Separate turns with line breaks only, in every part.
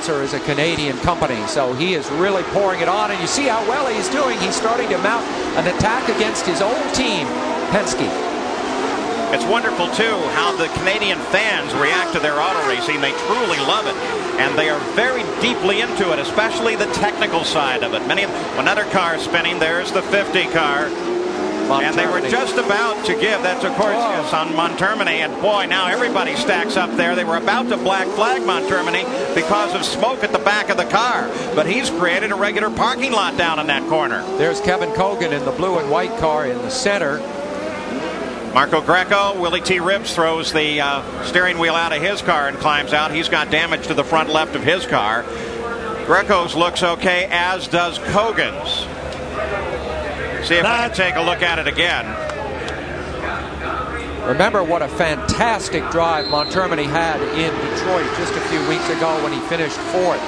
is a Canadian company, so he is really pouring it on, and you see how well he's doing. He's starting to mount an attack against his old team, Penske.
It's wonderful, too, how the Canadian fans react to their auto racing. They truly love it, and they are very deeply into it, especially the technical side of it. When other cars spinning, there's the 50 car. And they were just about to give, that's of course yes, on Montermini, and boy, now everybody stacks up there. They were about to black flag Montermini because of smoke at the back of the car, but he's created a regular parking lot down in that corner.
There's Kevin Kogan in the blue and white car in the center.
Marco Greco, Willie T. Ribbs throws the steering wheel out of his car and climbs out. He's got damage to the front left of his car. Greco's looks okay, as does Kogan's. See if I can take a look at it again.
Remember what a fantastic drive Montermini had in Detroit just a few weeks ago when he finished fourth.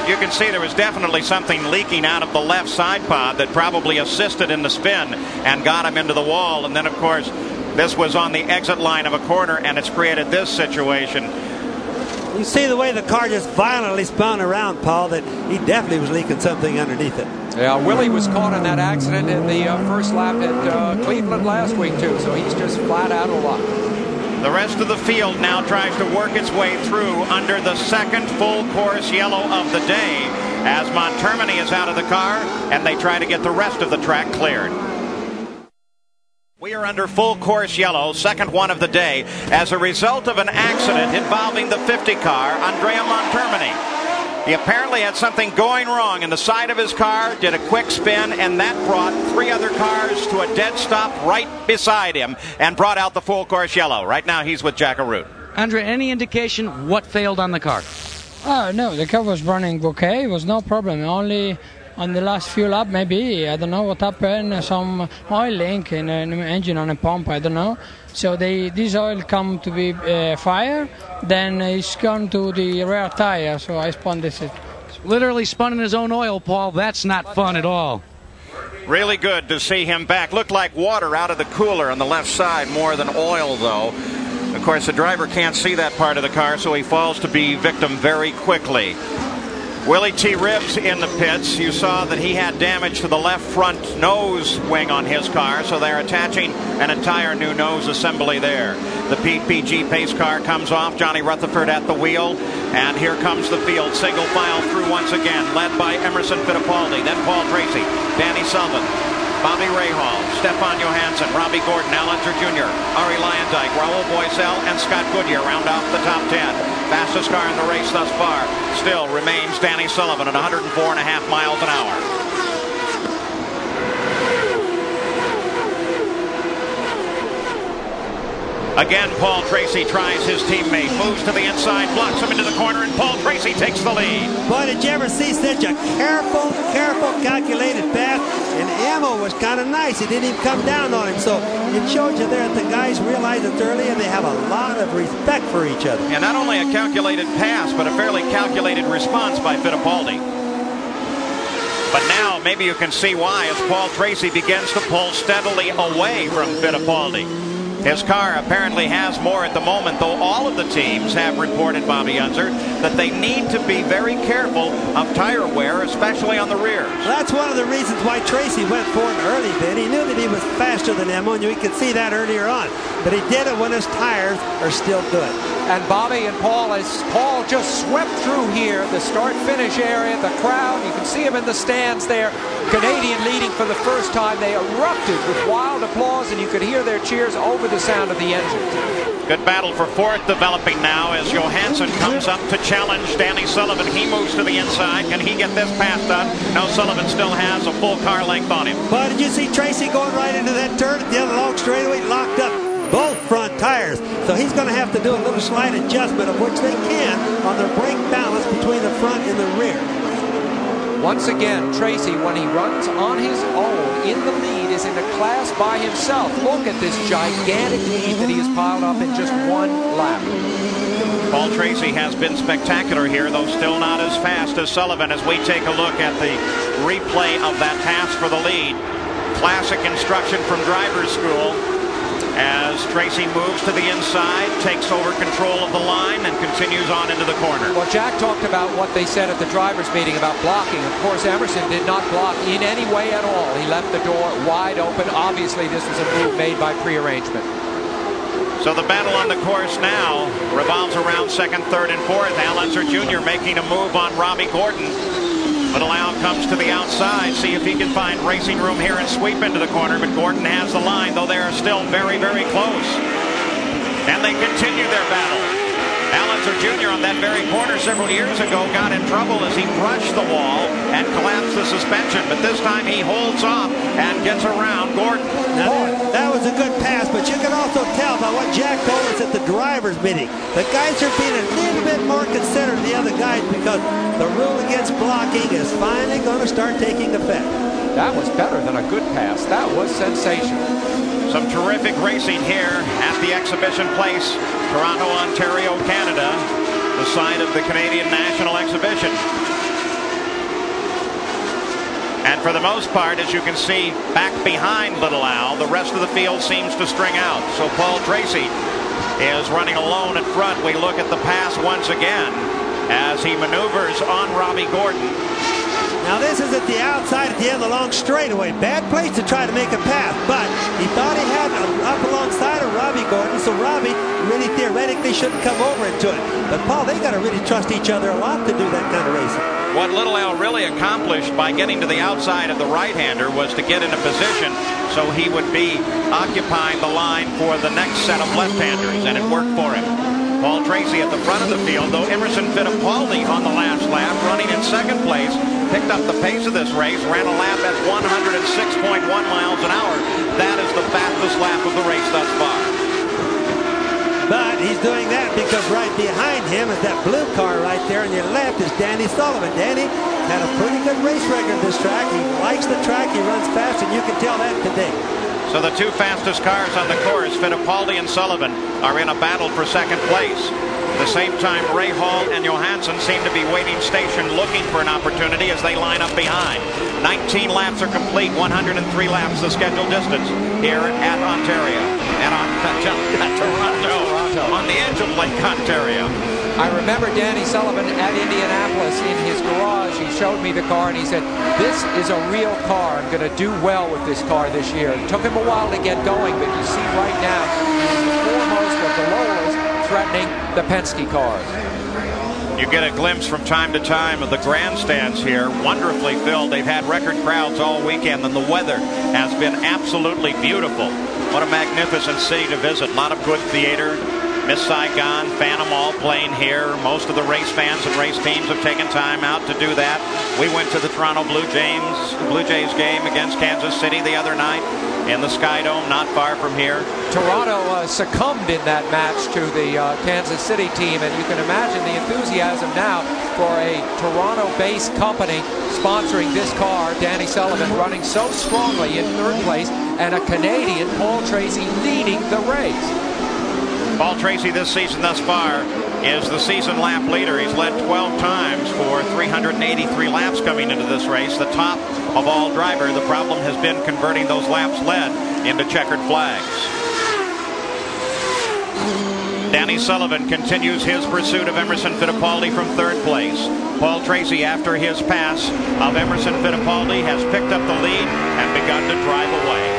You can see there was definitely something leaking out of the left side pod that probably assisted in the spin and got him into the wall. And then, of course, this was on the exit line of a corner, and it's created this situation.
You see the way the car just violently spun around, Paul, that he definitely was leaking something underneath it.
Yeah, Willie was caught in that accident in the first lap at Cleveland last week, too, so he's just flat out of luck.
The rest of the field now tries to work its way through under the second full course yellow of the day as Montermini is out of the car and they try to get the rest of the track cleared. We are under full course yellow, second one of the day, as a result of an accident involving the 50 car, Andrea Montermini. He apparently had something going wrong in the side of his car, did a quick spin, and that brought three other cars to a dead stop right beside him and brought out the full course yellow. Right now he's with Jack Arute.
Andrea, any indication what failed on the car?
Oh, no, the car was running okay. It was no problem. Only on the last few laps, maybe, I don't know what happened, some oil leak in an engine on a pump, I don't know. So this oil come to be fire, then it's gone to the rear tire, so I spun this.
Literally spun in his own oil, Paul. That's not fun at all.
Really good to see him back. Looked like water out of the cooler on the left side, more than oil, though. Of course, the driver can't see that part of the car, so he falls to be victim very quickly. Willie T. Ribbs in the pits. You saw that he had damage to the left front nose wing on his car, so they're attaching an entire new nose assembly there. The PPG pace car comes off. Johnny Rutherford at the wheel, and here comes the field. Single file through once again, led by Emerson Fittipaldi, then Paul Tracy, Danny Sullivan, Bobby Rahal, Stefan Johansson, Robbie Gordon, Al Unser Jr., Ari Lyondike, Raul Boesel, and Scott Goodyear round off the top 10. Fastest car in the race thus far still remains Danny Sullivan at 104.5 miles an hour. Again, Paul Tracy tries his teammate, moves to the inside, blocks him into the corner, and Paul Tracy takes the lead.
Boy, did you ever see such a careful, calculated pass? And ammo was kind of nice. It didn't even come down on him. So it showed you there that the guys realize it's early and they have a lot of respect for each other.
And not only a calculated pass, but a fairly calculated response by Fittipaldi. But now maybe you can see why as Paul Tracy begins to pull steadily away from Fittipaldi. His car apparently has more at the moment, though all of the teams have reported, Bobby Unser, that they need to be very careful of tire wear, especially on the rears.
Well, that's one of the reasons why Tracy went for it early, Ben. He knew that he was faster than Emma, and we could see that earlier on. But he did it when his tires are still good.
And Bobby and Paul, as Paul just swept through here, the start-finish area, the crowd, you can see him in the stands there. Canadian leading for the first time. They erupted with wild applause, and you could hear their cheers over the sound of the engine.
Good battle for fourth developing now as Johansson comes up to challenge Danny Sullivan. He moves to the inside. Can he get this pass done? No, Sullivan still has a full car length on him.
But did you see Tracy going right into that turn at the other long straightaway, locked up both front tires? So he's going to have to do a little slight adjustment of which they can on their brake balance between the front and the rear.
Once again, Tracy, when he runs on his own in the lead, is in a class by himself. Look at this gigantic lead that he has piled up in just one lap.
Paul Tracy has been spectacular here, though still not as fast as Sullivan, as we take a look at the replay of that pass for the lead. Classic instruction from driver's school. as Tracy moves to the inside, takes over control of the line, and continues on into the corner.
Well, Jack talked about what they said at the drivers' meeting about blocking. Of course, Emerson did not block in any way at all. He left the door wide open. Obviously, this was a move made by prearrangement.
So the battle on the course now revolves around second, third, and fourth. Al Unser Jr. making a move on Robbie Gordon. Little Al comes to the outside, see if he can find racing room here and sweep into the corner, but Gordon has the line, though they are still very, very close. And they continue their battle. Al Unser Jr. on that very corner several years ago got in trouble as he brushed the wall and collapsed the suspension, but this time he holds off and gets around Gordon.
Now, that was a good pass, but you can also tell by what Jack told us at the drivers' meeting. The guys are being a little bit more considerate of the other guys because the rule against blocking is finally going to start taking effect.
That was better than a good pass. That was sensational.
Some terrific racing here at the exhibition place, Toronto, Ontario, Canada, the site of the Canadian National Exhibition. And for the most part, as you can see, back behind Little Al, the rest of the field seems to string out. So Paul Tracy is running alone in front. We look at the pass once again as he maneuvers on Robbie Gordon.
Now this is at the outside at the end of the long straightaway. Bad place to try to make a pass, but he thought he had up alongside of Robbie Gordon, so Robbie really theoretically shouldn't come over into it. But Paul, they got to really trust each other a lot to do that kind of racing.
What Little Al really accomplished by getting to the outside of the right-hander was to get in a position so he would be occupying the line for the next set of left-handers, and it worked for him. Paul Tracy at the front of the field, though Emerson Fittipaldi on the last lap, running in second place, picked up the pace of this race, ran a lap at 106.1 miles an hour. That is the fastest lap of the race thus far.
But he's doing that because right behind him is that blue car right there on your left is Danny Sullivan. Danny had a pretty good race record this track. He likes the track. He runs fast, and you can tell that today.
So the two fastest cars on the course, Fittipaldi and Sullivan, are in a battle for second place. At the same time, Ray Hall and Johansson seem to be waiting station looking for an opportunity as they line up behind. 19 laps are complete, 103 laps the scheduled distance here at Ontario. And on Toronto, on the edge of Lake Ontario.
I remember Danny Sullivan at Indianapolis in his garage. He showed me the car and he said, this is a real car. I'm going to do well with this car this year. It took him a while to get going, but you see right now, he's the foremost of the Lolas threatening the Penske cars.
You get a glimpse from time to time of the grandstands here, wonderfully filled. They've had record crowds all weekend, and the weather has been absolutely beautiful. What a magnificent city to visit. A lot of good theater. Miss Saigon, Phantom all playing here. Most of the race fans and race teams have taken time out to do that. We went to the Toronto Blue Jays game against Kansas City the other night in the Sky Dome, not far from here.
Toronto succumbed in that match to the Kansas City team, and you can imagine the enthusiasm now for a Toronto-based company sponsoring this car. Danny Sullivan running so strongly in third place, and a Canadian, Paul Tracy, leading the race.
Paul Tracy this season thus far is the season lap leader. He's led 12 times for 383 laps coming into this race, the top of all driver. The problem has been converting those laps led into checkered flags. Danny Sullivan continues his pursuit of Emerson Fittipaldi from third place. Paul Tracy, after his pass of Emerson Fittipaldi, has picked up the lead and begun to drive away.